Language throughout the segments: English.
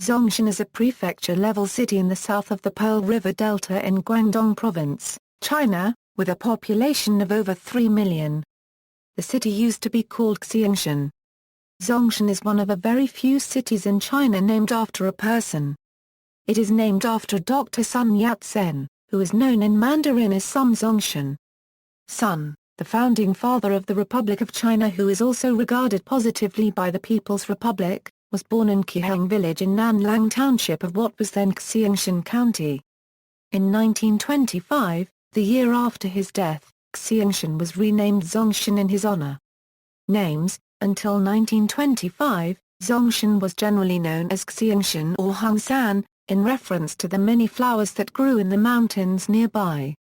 Zhongshan is a prefecture-level city in the south of the Pearl River Delta in Guangdong Province, China, with a population of over 3 million. The city used to be called Xiangshan. Zhongshan is one of a very few cities in China named after a person. It is named after Dr. Sun Yat-sen, who is known in Mandarin as Sun Zhongshan. Sun, the founding father of the Republic of China, who is also regarded positively by the People's Republic, was born in Cuiheng village in Nanlang Township of what was then Xiangshan County. In 1925, the year after his death, Xiangshan was renamed Zhongshan in his honor. Names: until 1925, Zhongshan was generally known as Xiangshan or Hongsan, in reference to the many flowers that grew in the mountains nearby.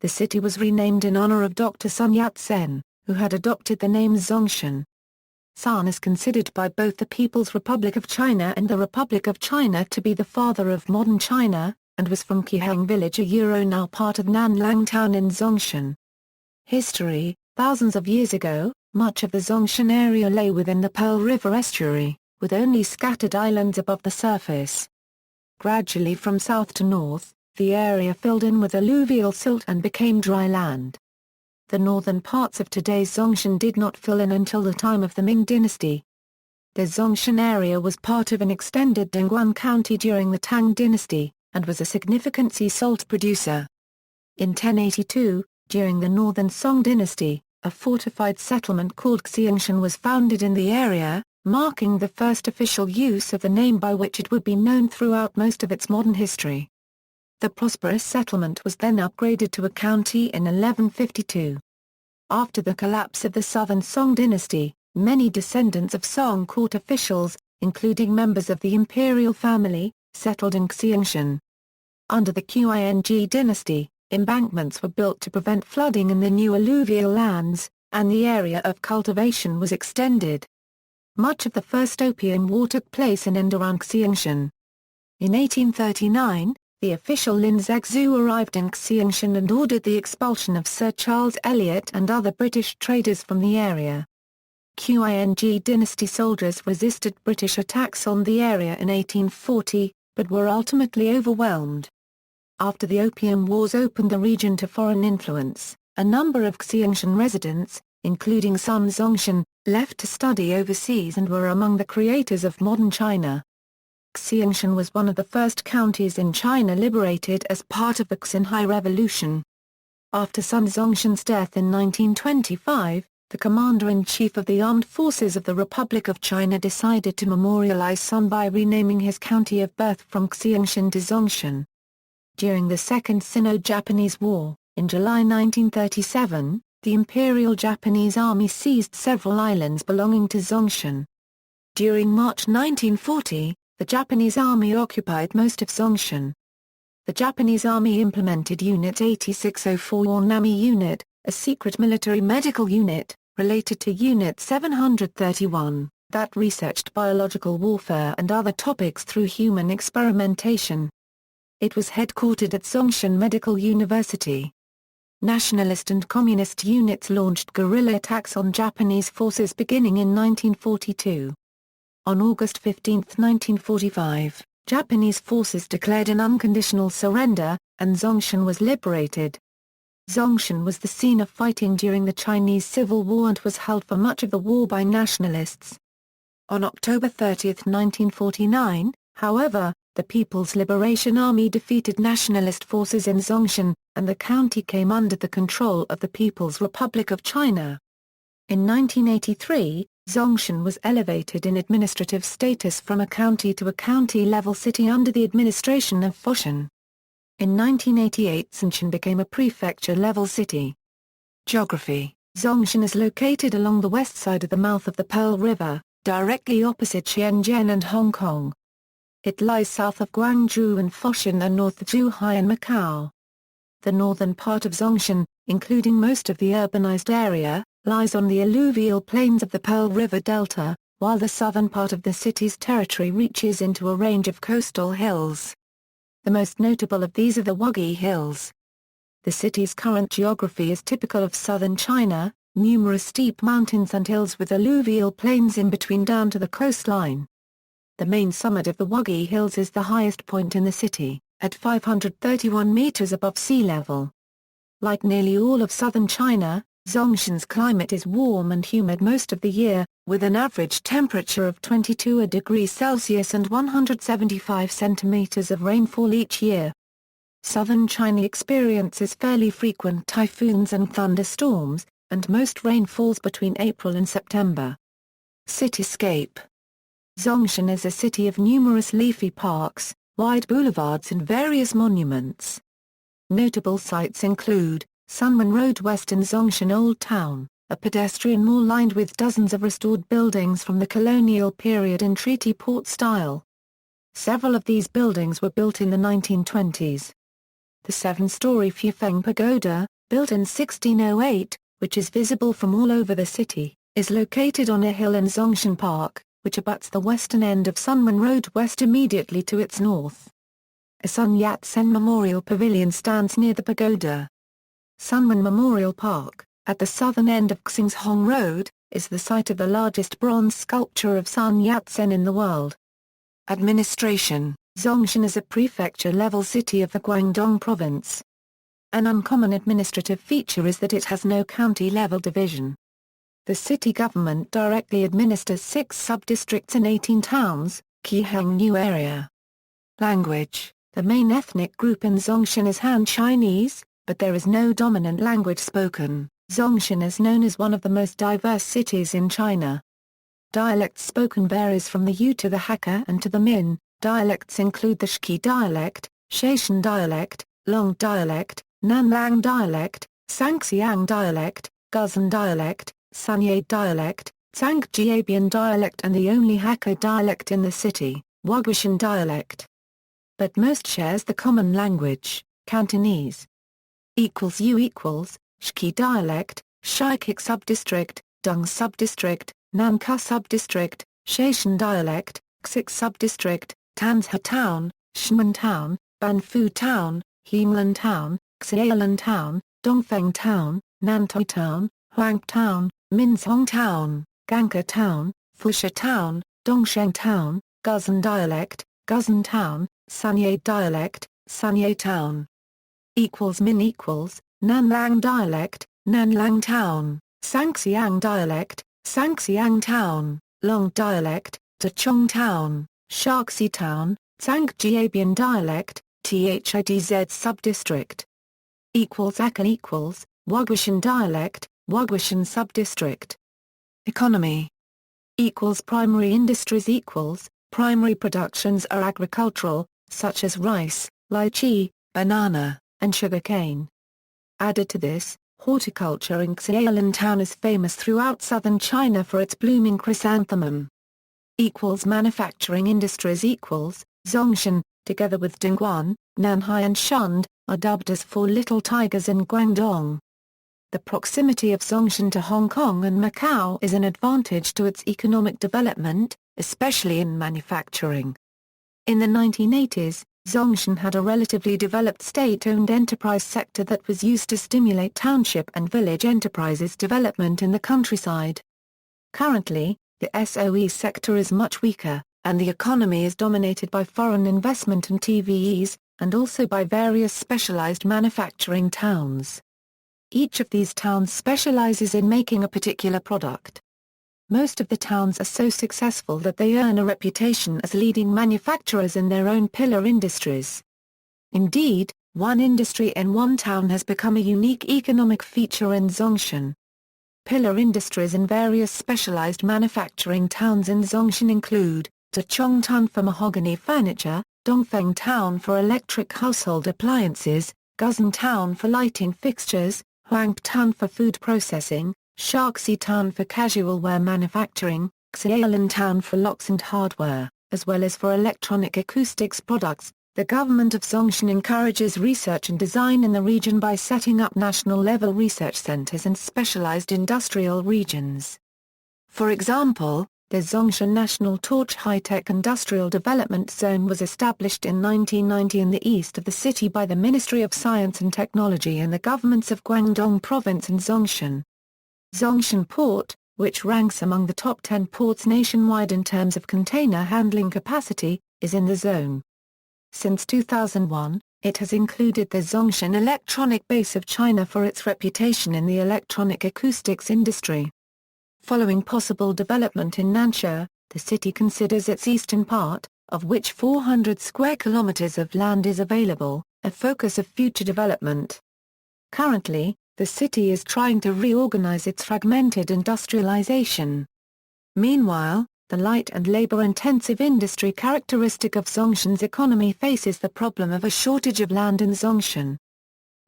The city was renamed in honor of Dr. Sun Yat-sen, who had adopted the name Zhongshan. Sun is considered by both the People's Republic of China and the Republic of China to be the father of modern China, and was from Cuiheng village, now part of Nanlang town in Zhongshan. History: thousands of years ago, much of the Zhongshan area lay within the Pearl River estuary, with only scattered islands above the surface. Gradually from south to north, the area filled in with alluvial silt and became dry land. The northern parts of today's Zhongshan did not fill in until the time of the Ming dynasty. The Zhongshan area was part of an extended Dongguan County during the Tang dynasty, and was a significant sea salt producer. In 1082, during the Northern Song dynasty, a fortified settlement called Xiangshan was founded in the area, marking the first official use of the name by which it would be known throughout most of its modern history. The prosperous settlement was then upgraded to a county in 1152. After the collapse of the Southern Song dynasty, many descendants of Song court officials, including members of the imperial family, settled in Xiangshan. Under the Cuiheng dynasty, embankments were built to prevent flooding in the new alluvial lands, and the area of cultivation was extended. Much of the First Opium War took place in and around Xiangshan. In 1839, the official Lin Zexu arrived in Xiangshan and ordered the expulsion of Sir Charles Eliot and other British traders from the area. Cuiheng dynasty soldiers resisted British attacks on the area in 1840, but were ultimately overwhelmed. After the Opium Wars opened the region to foreign influence, a number of Xiangshan residents, including Sun Zhongshan, left to study overseas and were among the creators of modern China. Xiangshan was one of the first counties in China liberated as part of the Xinhai Revolution. After Sun Zhongshan's death in 1925, the Commander-in-Chief of the Armed Forces of the Republic of China decided to memorialize Sun by renaming his county of birth from Xiangshan to Zhongshan. During the Second Sino-Japanese War, in July 1937, the Imperial Japanese Army seized several islands belonging to Zhongshan. During March 1940, the Japanese Army occupied most of Zhongshan. The Japanese Army implemented Unit 8604 or NAMI Unit, a secret military medical unit, related to Unit 731, that researched biological warfare and other topics through human experimentation. It was headquartered at Zhongshan Medical University. Nationalist and communist units launched guerrilla attacks on Japanese forces beginning in 1942. On August 15, 1945, Japanese forces declared an unconditional surrender, and Zhongshan was liberated. Zhongshan was the scene of fighting during the Chinese Civil War and was held for much of the war by nationalists. On October 30, 1949, however, the People's Liberation Army defeated nationalist forces in Zhongshan, and the county came under the control of the People's Republic of China. In 1983, Zhongshan was elevated in administrative status from a county to a county-level city under the administration of Foshan. In 1988, Xiangshan became a prefecture-level city. Geography: Zhongshan is located along the west side of the mouth of the Pearl River, directly opposite Shenzhen and Hong Kong. It lies south of Guangzhou and Foshan and north of Zhuhai and Macau. The northern part of Zhongshan, including most of the urbanized area, lies on the alluvial plains of the Pearl River Delta, while the southern part of the city's territory reaches into a range of coastal hills. The most notable of these are the Wugui Hills. The city's current geography is typical of southern China, numerous steep mountains and hills with alluvial plains in between down to the coastline. The main summit of the Wuge Hills is the highest point in the city, at 531 meters above sea level. Like nearly all of southern China, Zhongshan's climate is warm and humid most of the year, with an average temperature of 22 degrees Celsius and 175 centimeters of rainfall each year. Southern China experiences fairly frequent typhoons and thunderstorms, and most rain falls between April and September. Cityscape. Zhongshan is a city of numerous leafy parks, wide boulevards and various monuments. Notable sites include Sunman Road West in Zhongshan Old Town, a pedestrian mall lined with dozens of restored buildings from the colonial period in treaty port style. Several of these buildings were built in the 1920s. The 7-story Cuiheng Pagoda, built in 1608, which is visible from all over the city, is located on a hill in Zhongshan Park, which abuts the western end of Sunman Road West immediately to its north. A Sun Yat-sen Memorial Pavilion stands near the pagoda. Sunman Memorial Park, at the southern end of Xiangshan Road, is the site of the largest bronze sculpture of Sun Yat-sen in the world. Administration. Zhongshan is a prefecture-level city of the Guangdong province. An uncommon administrative feature is that it has no county-level division. The city government directly administers 6 sub-districts and 18 towns, Cuiheng New Area. Language. The main ethnic group in Zhongshan is Han Chinese, but there is no dominant language spoken. Zhongshan is known as one of the most diverse cities in China. Dialects spoken varies from the Yu to the Hakka and to the Min. Dialects include the Shiki dialect, Xiangshan dialect, Long dialect, Nanlang dialect, Sanxiang dialect, Guzan dialect, Sanye dialect, Zhangjiabian dialect and the only Hakka dialect in the city, Wuguishan dialect. But most shares the common language, Cantonese. == Shiki dialect, Shikik subdistrict, Dung subdistrict, Nanka subdistrict, Xiangshan dialect, Xik subdistrict, Tansha town, Shunman town, Banfu town, Heimlan town, Xiaolan town, Dongfeng town, Nantoi town, Huang town, Minzhong town, Ganka town, Fusha town, Dongsheng town, Guzan dialect, Guzan town, Sanye dialect, Sanye town. Min Nanlang dialect, Nanlang town, Sanxiang dialect, Sanxiang town, Long dialect, Zhechong town, Shaanxi town, Zhangjiabian dialect, Thidz subdistrict. Akan Wuguishan dialect, Wuguishan subdistrict. Economy. Primary industries primary productions are agricultural, such as rice, lychee, banana, and sugarcane. Added to this, horticulture in Xiaolan town is famous throughout southern China for its blooming chrysanthemum. Manufacturing industries Zhongshan, together with Dongguan, Nanhai and Shund, are dubbed as 4 little tigers in Guangdong. The proximity of Zhongshan to Hong Kong and Macau is an advantage to its economic development, especially in manufacturing. In the 1980s, Zhongshan had a relatively developed state-owned enterprise sector that was used to stimulate township and village enterprises development in the countryside. Currently, the SOE sector is much weaker, and the economy is dominated by foreign investment and TVEs, and also by various specialized manufacturing towns. Each of these towns specializes in making a particular product. Most of the towns are so successful that they earn a reputation as leading manufacturers in their own pillar industries. Indeed, one industry in one town has become a unique economic feature in Zhongshan. Pillar industries in various specialized manufacturing towns in Zhongshan include, Zhechong Town for mahogany furniture, Dongfeng Town for electric household appliances, Guzan Town for lighting fixtures, Huang Town for food processing, Shaanxi Town for casual wear manufacturing, Xiaolan Town for locks and hardware, as well as for electronic acoustics products. The government of Zhongshan encourages research and design in the region by setting up national-level research centers and specialized industrial regions. For example, the Zhongshan National Torch High-Tech Industrial Development Zone was established in 1990 in the east of the city by the Ministry of Science and Technology and the governments of Guangdong Province and Zhongshan. Zhongshan Port, which ranks among the top 10 ports nationwide in terms of container handling capacity, is in the zone. Since 2001, it has included the Zhongshan Electronic Base of China for its reputation in the electronic acoustics industry. Following possible development in Nansha, the city considers its eastern part, of which 400 square kilometers of land is available, a focus of future development. Currently, the city is trying to reorganize its fragmented industrialization. Meanwhile, the light and labor-intensive industry characteristic of Zhongshan's economy faces the problem of a shortage of land in Zhongshan.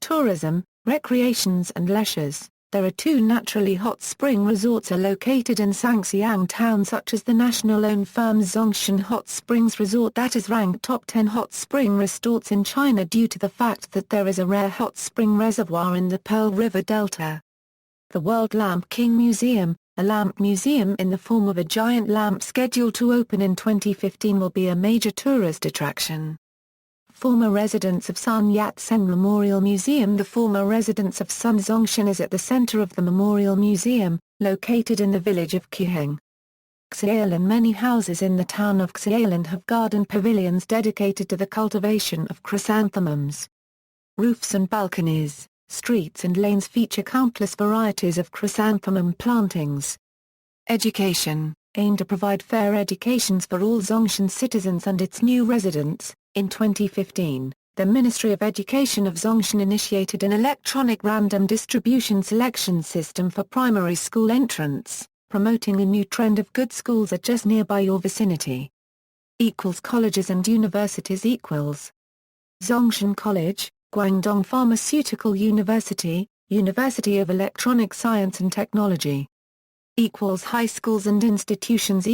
Tourism, recreations and leisures. There are two naturally hot spring resorts are located in Xiangshan town, such as the national-owned firm Zhongshan Hot Springs Resort that is ranked top 10 hot spring resorts in China due to the fact that there is a rare hot spring reservoir in the Pearl River Delta. The World Lamp King Museum, a lamp museum in the form of a giant lamp scheduled to open in 2015, will be a major tourist attraction. Former residents of Sun Yat-sen Memorial Museum. The former residence of Sun Zhongshan is at the center of the Memorial Museum, located in the village of Cuiheng. Xiangshan. Many houses in the town of Xiangshan have garden pavilions dedicated to the cultivation of chrysanthemums. Roofs and balconies, streets and lanes feature countless varieties of chrysanthemum plantings. Education, aimed to provide fair educations for all Zhongshan citizens and its new residents. In 2015, the Ministry of Education of Zhongshan initiated an electronic random distribution selection system for primary school entrance, promoting a new trend of good schools are just nearby your vicinity. Colleges and universities. Zhongshan College, Guangdong Pharmaceutical University, University of Electronic Science and Technology. High schools and institutions.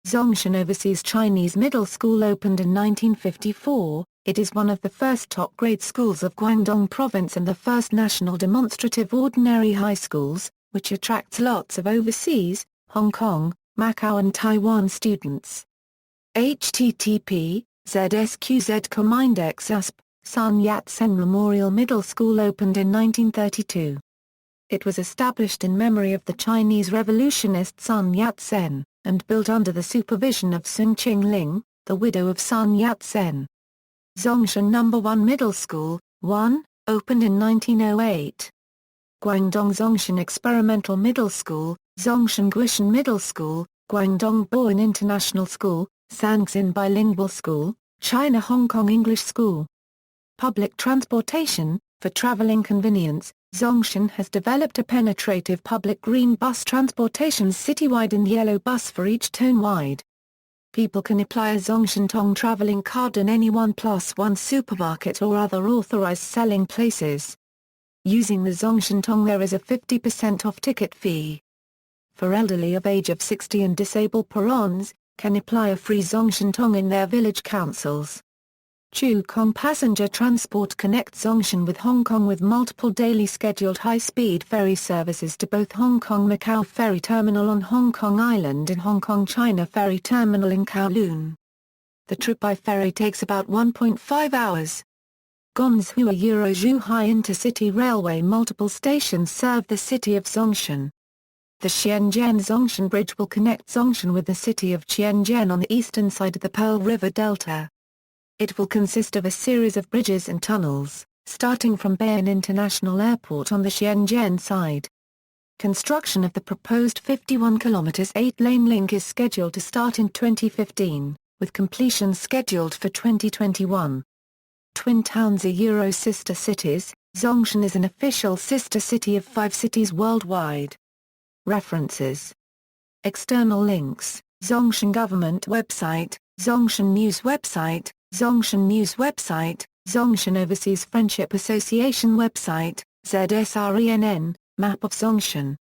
Zhongshan Overseas Chinese Middle School opened in 1954, it is one of the first top-grade schools of Guangdong Province and the first national demonstrative ordinary high schools, which attracts lots of overseas, Hong Kong, Macau and Taiwan students. http ZSQZ Sun Yat-sen Memorial Middle School opened in 1932. It was established in memory of the Chinese revolutionist Sun Yat-sen, and built under the supervision of Sun Qingling, the widow of Sun Yat-sen. Zhongshan No. 1 Middle School, 1, opened in 1908. Guangdong Zhongshan Experimental Middle School, Zhongshan Guishan Middle School, Guangdong Bowen International School, Sangxin Bilingual School, China Hong Kong English School. Public transportation, for traveling convenience, Zhongshan has developed a penetrative public green bus transportation citywide and yellow bus for each tone wide. People can apply a Zhongshan Tong traveling card in any 1+1 supermarket or other authorized selling places. Using the Zhongshan Tong there is a 50% off ticket fee. For elderly of age of 60 and disabled parents, can apply a free Zhongshan Tong in their village councils. Cuiheng Passenger Transport connects Zhongshan with Hong Kong with multiple daily scheduled high-speed ferry services to both Hong Kong-Macau Ferry Terminal on Hong Kong Island and Hong Kong-China Ferry Terminal in Kowloon. The trip by ferry takes about 1.5 hours. Ganzhou Zhuhai Intercity Railway. Multiple stations serve the city of Zhongshan. The Shenzhen-Zhongshan Bridge will connect Zhongshan with the city of Shenzhen on the eastern side of the Pearl River Delta. It will consist of a series of bridges and tunnels, starting from Baiyun International Airport on the Shenzhen side. Construction of the proposed 51 km 8-lane link is scheduled to start in 2015, with completion scheduled for 2021. Twin towns are sister cities. Zhongshan is an official sister city of 5 cities worldwide. References. External links: Zhongshan Government website, Zhongshan News website, Zhongshan News website, Zhongshan Overseas Friendship Association website, ZSRENN, Map of Zhongshan.